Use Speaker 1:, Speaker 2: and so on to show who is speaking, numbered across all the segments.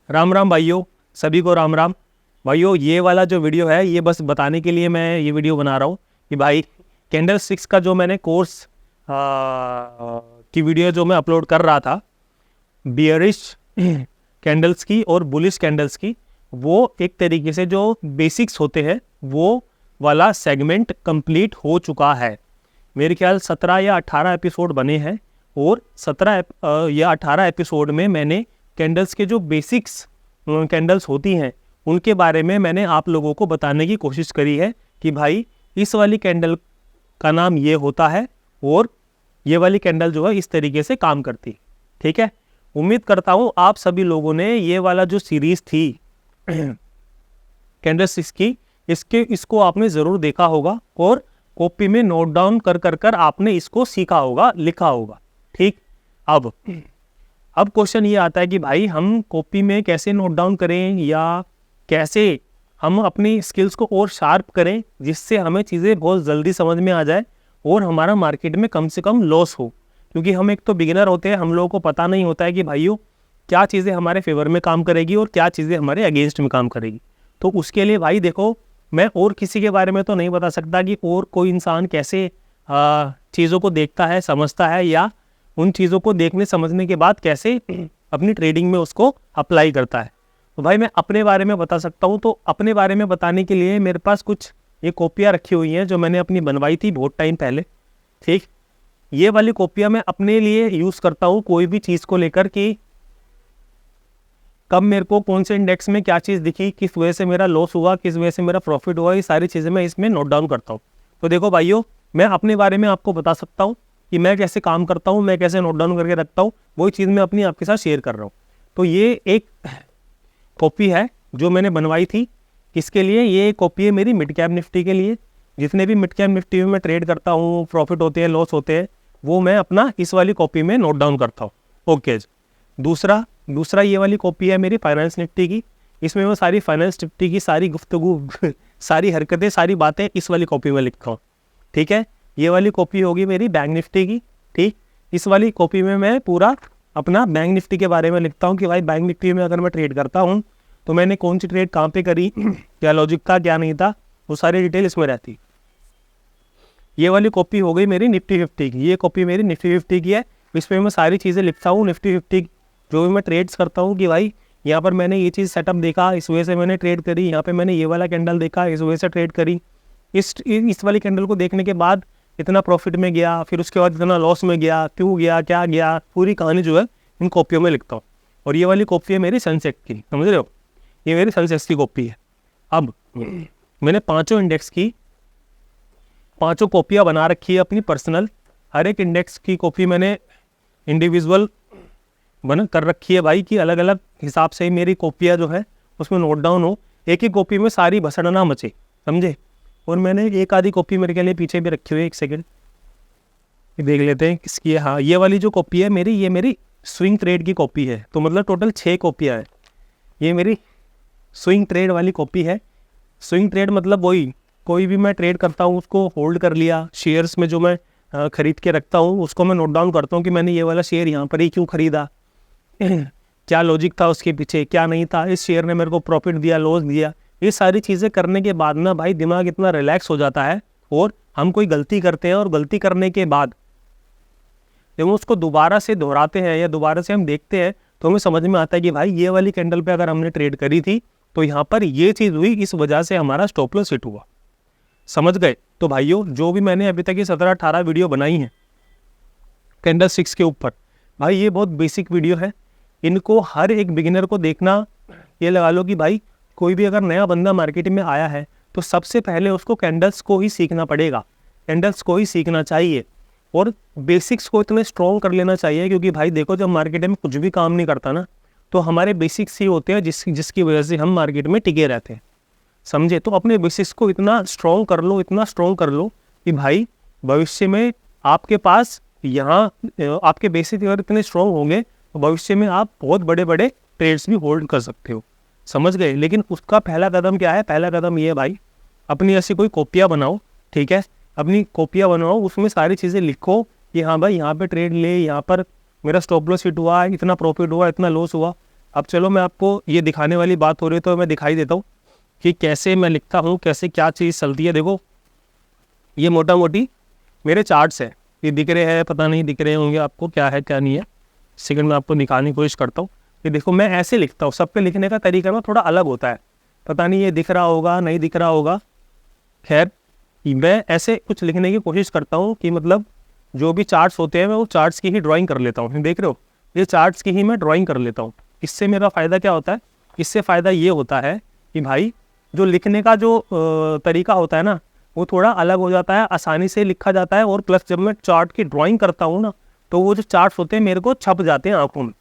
Speaker 1: राम राम भाइयों, सभी को राम राम। भाइयों, ये वाला जो वीडियो है ये बस बताने के लिए मैं ये वीडियो बना रहा हूँ कि भाई कैंडल स्टिक्स का जो मैंने कोर्स की वीडियो जो मैं अपलोड कर रहा था, बियरिश कैंडल्स की और बुलिश कैंडल्स की, वो एक तरीके से जो बेसिक्स होते हैं वो वाला सेगमेंट कंप्लीट हो चुका है। मेरे ख्याल 17 या 18 एपिसोड बने हैं और 17 या 18 एपिसोड में मैंने कैंडल्स के जो बेसिक्स कैंडल्स होती हैं उनके बारे में मैंने आप लोगों को बताने की कोशिश करी है कि भाई इस वाली कैंडल का नाम ये होता है और ये वाली कैंडल जो है इस तरीके से काम करती। ठीक है, उम्मीद करता हूँ आप सभी लोगों ने ये वाला जो सीरीज़ थी कैंडल्स की इसको आपने ज़रूर देखा होगा और कॉपी में नोट डाउन कर आपने इसको सीखा होगा, लिखा होगा। ठीक, अब क्वेश्चन ये आता है कि भाई हम कॉपी में कैसे नोट डाउन करें या कैसे हम अपनी स्किल्स को और शार्प करें जिससे हमें चीज़ें बहुत जल्दी समझ में आ जाए और हमारा मार्केट में कम से कम लॉस हो। क्योंकि हम एक तो बिगिनर होते हैं, हम लोगों को पता नहीं होता है कि भाइयों क्या चीज़ें हमारे फेवर में काम करेगी और क्या चीज़ें हमारे अगेंस्ट में काम करेगी। तो उसके लिए भाई देखो, मैं और किसी के बारे में तो नहीं बता सकता कि और कोई इंसान कैसे चीज़ों को देखता है, समझता है या उन चीज़ों को देखने समझने के बाद कैसे अपनी ट्रेडिंग में उसको अप्लाई करता है। तो भाई मैं अपने बारे में बता सकता हूँ। तो अपने बारे में बताने के लिए मेरे पास कुछ ये कॉपियाँ रखी हुई हैं जो मैंने अपनी बनवाई थी बहुत टाइम पहले। ठीक, ये वाली कॉपियाँ मैं अपने लिए यूज़ करता हूँ कोई भी चीज़ को लेकर कि कब मेरे को कौन से इंडेक्स में क्या चीज़ दिखी, किस वजह से मेरा लॉस हुआ, किस वजह से मेरा प्रॉफिट हुआ, ये सारी चीज़ें मैं इसमें नोट डाउन करता हूँ। तो देखो भाइयों, मैं अपने बारे में आपको बता सकता हूँ कि मैं कैसे काम करता हूँ, मैं कैसे नोट डाउन करके रखता हूँ, वही चीज़ मैं अपनी आपके साथ शेयर कर रहा हूँ। तो ये एक कॉपी है जो मैंने बनवाई थी। किसके लिए? ये कॉपी है मेरी मिड कैप निफ्टी के लिए। जितने भी मिड कैप निफ्टी में मैं ट्रेड करता हूँ, प्रॉफिट होते हैं, लॉस होते हैं, वो मैं अपना इस वाली कॉपी में नोट डाउन करता हूँ। ओके, दूसरा ये वाली कॉपी है मेरी फाइनेंस निफ्टी की। इसमें मैं सारी फाइनेंस निफ्टी की सारी गुफ्तगू सारी हरकतें, सारी बातें इस वाली कॉपी में लिखता हूँ। ठीक है, ये वाली कॉपी होगी मेरी बैंक निफ्टी की। ठीक, इस वाली कॉपी में मैं पूरा अपना बैंक निफ्टी के बारे में लिखता हूँ कि भाई बैंक निफ्टी में अगर मैं ट्रेड करता हूँ तो मैंने कौन सी ट्रेड कहाँ पे करी, क्या लॉजिक था, क्या नहीं था, वो सारी डिटेल इसमें रहती। ये वाली कॉपी हो गई मेरी निफ्टी 50 की। ये कॉपी मेरी निफ्टी 50 की है। इसमें मैं सारी चीज़ें लिखता हूँ निफ्टी 50 जो भी मैं ट्रेड्स करता हूँ कि भाई यहाँ पर मैंने ये चीज़ सेटअप देखा, इस वजह से मैंने ट्रेड करी, यहाँ पे मैंने ये वाला कैंडल देखा, इस वजह से ट्रेड करी, इस वाली कैंडल को देखने के बाद इतना प्रॉफिट में गया, फिर उसके बाद इतना लॉस में गया, क्यों गया, क्या गया, पूरी कहानी जो है इन कॉपियों में लिखता हूँ। और ये वाली कॉपी है मेरी सनसेट की, समझ रहे हो, ये मेरी सनसेट की कॉपी है। अब मैंने पाँचों इंडेक्स की पाँचों कॉपियाँ बना रखी है अपनी पर्सनल। हर एक इंडेक्स की कॉपी मैंने इंडिविजुअल बना कर रखी है भाई, कि अलग अलग हिसाब से मेरी कॉपियाँ जो है उसमें नोट डाउन हो, एक ही कॉपी में सारी भसड़ ना मचे, समझे। और मैंने एक आधी कॉपी मेरे के लिए पीछे भी रखी हुई है, एक सेकेंड देख लेते हैं किसकी है। हाँ, ये वाली जो कॉपी है मेरी, ये मेरी स्विंग ट्रेड की कॉपी है। तो मतलब टोटल 6 कॉपियाँ हैं। ये मेरी स्विंग ट्रेड वाली कॉपी है। स्विंग ट्रेड मतलब वही, कोई भी मैं ट्रेड करता हूँ उसको होल्ड कर लिया, शेयर्स में जो मैं खरीद के रखता हूँ उसको मैं नोट डाउन करता हूँ कि मैंने ये वाला शेयर यहाँ पर ही क्यों खरीदा, क्या लॉजिक था उसके पीछे, क्या नहीं था, इस शेयर ने मेरे को प्रॉफिट दिया, लॉस दिया। ये सारी चीज़ें करने के बाद ना भाई दिमाग इतना रिलैक्स हो जाता है। और हम कोई गलती करते हैं और गलती करने के बाद जब हम उसको दोबारा से दोहराते हैं या दोबारा से हम देखते हैं तो हमें समझ में आता है कि भाई ये वाली कैंडल पे अगर हमने ट्रेड करी थी तो यहाँ पर ये चीज़ हुई, इस वजह से हमारा स्टॉप लॉस हिट हुआ। समझ गए? तो भाइयों, जो भी मैंने अभी तक ये 17-18 वीडियो बनाई हैं कैंडल स्टिक्स के ऊपर, भाई ये बहुत बेसिक वीडियो है। इनको हर एक बिगिनर को देखना, ये लगा लो कि भाई कोई भी अगर नया बंदा मार्केट में आया है तो सबसे पहले उसको कैंडल्स को ही सीखना पड़ेगा, कैंडल्स को ही सीखना चाहिए और बेसिक्स को इतने स्ट्रॉन्ग कर लेना चाहिए। क्योंकि भाई देखो, जब मार्केट में कुछ भी काम नहीं करता ना तो हमारे बेसिक्स ही होते हैं जिसकी वजह से हम मार्केट में टिके रहते हैं, समझे। तो अपने बेसिक्स को इतना स्ट्रॉन्ग कर लो, इतना स्ट्रॉन्ग कर लो कि भाई भविष्य में आपके पास यहाँ आपके बेसिक अगर इतने स्ट्रॉन्ग होंगे तो भविष्य में आप बहुत बड़े बड़े ट्रेड्स भी होल्ड कर सकते हो, समझ गए। लेकिन उसका पहला कदम क्या है? पहला कदम ये है भाई, अपनी ऐसी कोई कॉपियाँ बनाओ। ठीक है, अपनी कॉपियाँ बनाओ, उसमें सारी चीज़ें लिखो कि हाँ भाई यहाँ पे ट्रेड ले, यहाँ पर मेरा स्टॉप लॉस हिट हुआ, इतना प्रॉफिट हुआ, इतना लॉस हुआ। अब चलो मैं आपको ये दिखाने वाली बात हो रही है तो मैं दिखाई देता हूँ कि कैसे मैं लिखता हूँ, कैसे क्या चीज़ चलती है। देखो ये मोटा मोटी मेरे चार्ट्स हैं, ये दिख रहे हैं, पता नहीं दिख रहे होंगे आपको क्या है क्या नहीं है। सेकंड में आपको दिखाने की कोशिश करता हूँ। ये देखो मैं ऐसे लिखता हूँ, सबके लिखने का तरीका ना थोड़ा अलग होता है, पता नहीं ये दिख रहा होगा नहीं दिख रहा होगा। खैर मैं ऐसे कुछ लिखने की कोशिश करता हूँ कि मतलब जो भी चार्ट्स होते हैं मैं वो चार्ट्स की ही ड्राइंग कर लेता हूँ। देख रहे हो ये चार्ट्स की ही मैं ड्राइंग कर लेता हूँ। इससे मेरा फ़ायदा क्या होता है, इससे फ़ायदा ये होता है कि भाई जो लिखने का जो तरीका होता है ना वो थोड़ा अलग हो जाता है, आसानी से लिखा जाता है। और प्लस जब मैं चार्ट की ड्राइंग करता हूँ ना तो वो जो चार्ट्स होते हैं मेरे को छप जाते हैं आंखों में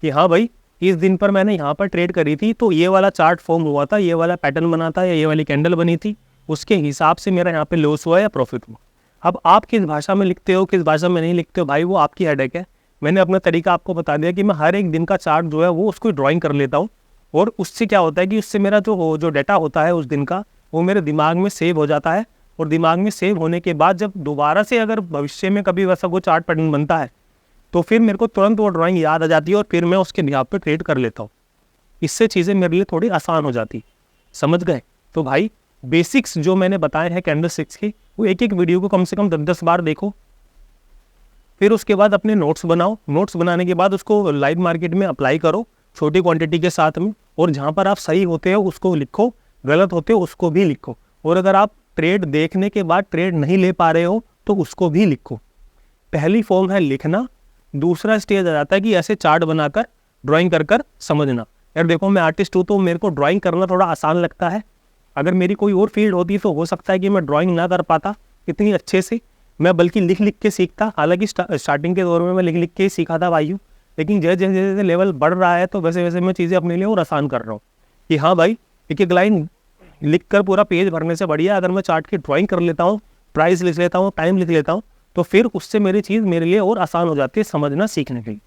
Speaker 1: कि हाँ भाई इस दिन पर मैंने यहाँ पर ट्रेड करी थी तो ये वाला चार्ट फॉर्म हुआ था, ये वाला पैटर्न बना था या ये वाली कैंडल बनी थी, उसके हिसाब से मेरा यहाँ पे लॉस हुआ या प्रॉफिट हुआ। अब आप किस भाषा में लिखते हो किस भाषा में नहीं लिखते हो भाई वो आपकी हेडेक है। मैंने अपना तरीका आपको बता दिया कि मैं हर एक दिन का चार्ट जो है वो उसको ड्राइंग कर लेता हूँ। और उससे क्या होता है कि उससे मेरा जो डाटा होता है उस दिन का वो मेरे दिमाग में सेव हो जाता है। और दिमाग में सेव होने के बाद जब दोबारा से अगर भविष्य में कभी वैसा वो चार्ट पैटर्न बनता है तो फिर मेरे को तुरंत वो ड्राइंग याद आ जाती है और फिर मैं उसके बिहाफ पे ट्रेड कर लेता हूँ। इससे चीज़ें मेरे लिए थोड़ी आसान हो जाती, समझ गए। तो भाई बेसिक्स जो मैंने बताए हैं कैंडलस्टिक्स की वो एक एक वीडियो को कम से कम 10-10 बार देखो। फिर उसके बाद अपने नोट्स बनाओ, नोट्स बनाने के बाद उसको लाइव मार्केट में अप्लाई करो छोटी क्वांटिटी के साथ में। और जहाँ पर आप सही होते हो उसको लिखो, गलत होते हो उसको भी लिखो। और अगर आप ट्रेड देखने के बाद ट्रेड नहीं ले पा रहे हो तो उसको भी लिखो। पहली फॉर्म है लिखना, दूसरा स्टेज आ जाता है कि ऐसे चार्ट बनाकर ड्राइंग कर कर समझना। यार देखो मैं आर्टिस्ट हूँ तो मेरे को ड्राइंग करना थोड़ा आसान लगता है। अगर मेरी कोई और फील्ड होती तो हो सकता है कि मैं ड्राइंग ना कर पाता इतनी अच्छे से, मैं बल्कि लिख लिख के सीखता। हालांकि स्टार्टिंग के दौर में मैं लिख लिख के ही सीखा था भाइयों, लेकिन जैसे जैसे जैसे लेवल बढ़ रहा है तो वैसे वैसे मैं चीज़ें अपने लिए और आसान कर रहा हूँ कि हाँ भाई एक एक लाइन लिख कर पूरा पेज भरने से बढ़िया अगर मैं चार्ट की ड्राइंग कर लेता हूँ, प्राइस लिख लेता हूँ, टाइम लिख लेता हूँ तो फिर उससे मेरी चीज़ मेरे लिए और आसान हो जाती है समझना सीखने के लिए।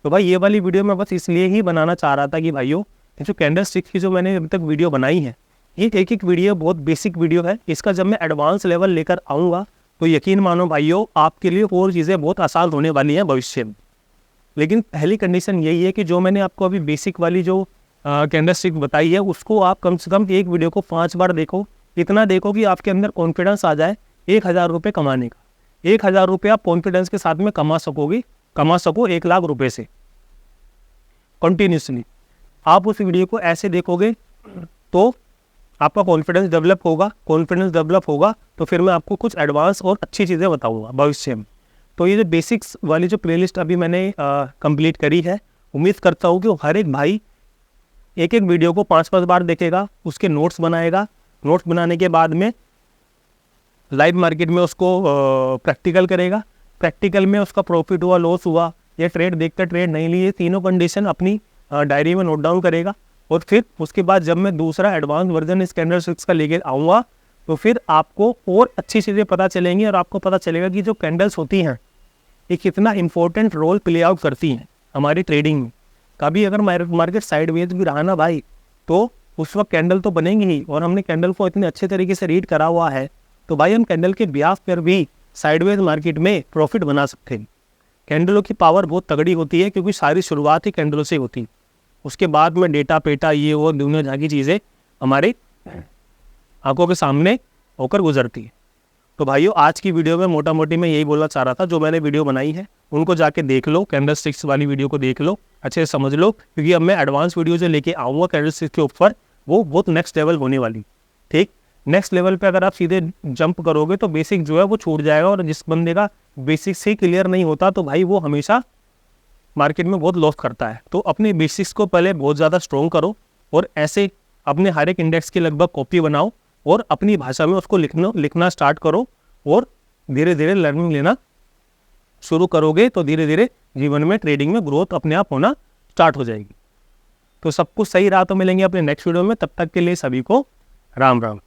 Speaker 1: तो भाई ये वाली वीडियो मैं बस इसलिए ही बनाना चाह रहा था कि भाइयों ये जो कैंडलस्टिक्स की जो मैंने अभी तक वीडियो बनाई है ये एक एक वीडियो बहुत बेसिक वीडियो है। इसका जब मैं एडवांस लेवल लेकर आऊँगा तो यकीन मानो भाइयों आपके लिए और चीज़ें बहुत आसान होने वाली हैं भविष्य में। लेकिन पहली कंडीशन यही है कि जो मैंने आपको अभी बेसिक वाली जो कैंडलस्टिक बताई है उसको आप कम से कम एक वीडियो को 5 बार देखो। इतना देखो कि आपके अंदर कॉन्फिडेंस आ जाए 1000 रुपये कमाने का। 1000 रुपये आप कॉन्फिडेंस के साथ में कमा सको 1 लाख रुपए से कंटिन्यूसली। आप उस वीडियो को ऐसे देखोगे तो आपका कॉन्फिडेंस डेवलप होगा तो फिर मैं आपको कुछ एडवांस और अच्छी चीज़ें बताऊंगा भविष्य में। तो ये जो बेसिक्स वाली जो प्लेलिस्ट अभी मैंने कंप्लीट करी है, उम्मीद करता हूँ कि हर एक भाई एक एक वीडियो को 5-5 बार देखेगा, उसके नोट्स बनाएगा, नोट्स बनाने के बाद में लाइव मार्केट में उसको प्रैक्टिकल करेगा, प्रैक्टिकल में उसका प्रॉफिट हुआ लॉस हुआ या ट्रेड देखकर ट्रेड नहीं लिए, तीनों कंडीशन अपनी डायरी में नोट डाउन करेगा। और फिर उसके बाद जब मैं दूसरा एडवांस वर्जन इस कैंडलस्टिक्स का लेके आऊँगा तो फिर आपको और अच्छी चीज़ें पता चलेंगी और आपको पता चलेगा कि जो कैंडल्स होती हैं ये कितना इंपॉर्टेंट रोल प्ले आउट करती हैं हमारी ट्रेडिंग में। कभी अगर मार्केट साइडवेज भी रहा ना भाई तो उस वक्त कैंडल तो बनेंगी ही, और हमने कैंडल को इतने अच्छे तरीके से रीड करा हुआ है तो भाई हम कैंडल के ब्याज पर भी साइडवेज मार्केट में प्रॉफिट बना सकते हैं। कैंडलों की पावर बहुत तगड़ी होती है क्योंकि सारी शुरुआत ही कैंडलों से होती है, उसके बाद में डेटा पेटा ये वो दुनिया जहाँ की चीज़ें हमारे आंखों के सामने होकर गुजरती है। तो भाइयों आज की वीडियो में मोटा मोटी मैं यही बोलना चाह रहा था, जो मैंने वीडियो बनाई है उनको जाके देख लो, कैंडलस्टिक्स वाली वीडियो को देख लो, अच्छे से समझ लो, क्योंकि अब मैं एडवांस वीडियो जो लेके आऊँगा कैंडलस्टिक्स के ऊपर वो बहुत नेक्स्ट लेवल होने वाली। ठीक, नेक्स्ट लेवल पे अगर आप सीधे जंप करोगे तो बेसिक जो है वो छूट जाएगा, और जिस बंदे का बेसिक से क्लियर नहीं होता तो भाई वो हमेशा मार्केट में बहुत लॉस करता है। तो अपने बेसिक्स को पहले बहुत ज़्यादा स्ट्रॉन्ग करो और ऐसे अपने हर एक इंडेक्स की लगभग कॉपी बनाओ और अपनी भाषा में उसको लिखना स्टार्ट करो, और धीरे धीरे लर्निंग लेना शुरू करोगे तो धीरे धीरे जीवन में ट्रेडिंग में ग्रोथ अपने आप होना स्टार्ट हो जाएगी। तो सब कुछ सही रहा तो मिलेंगे अपने नेक्स्ट वीडियो में, तब तक के लिए सभी को राम राम।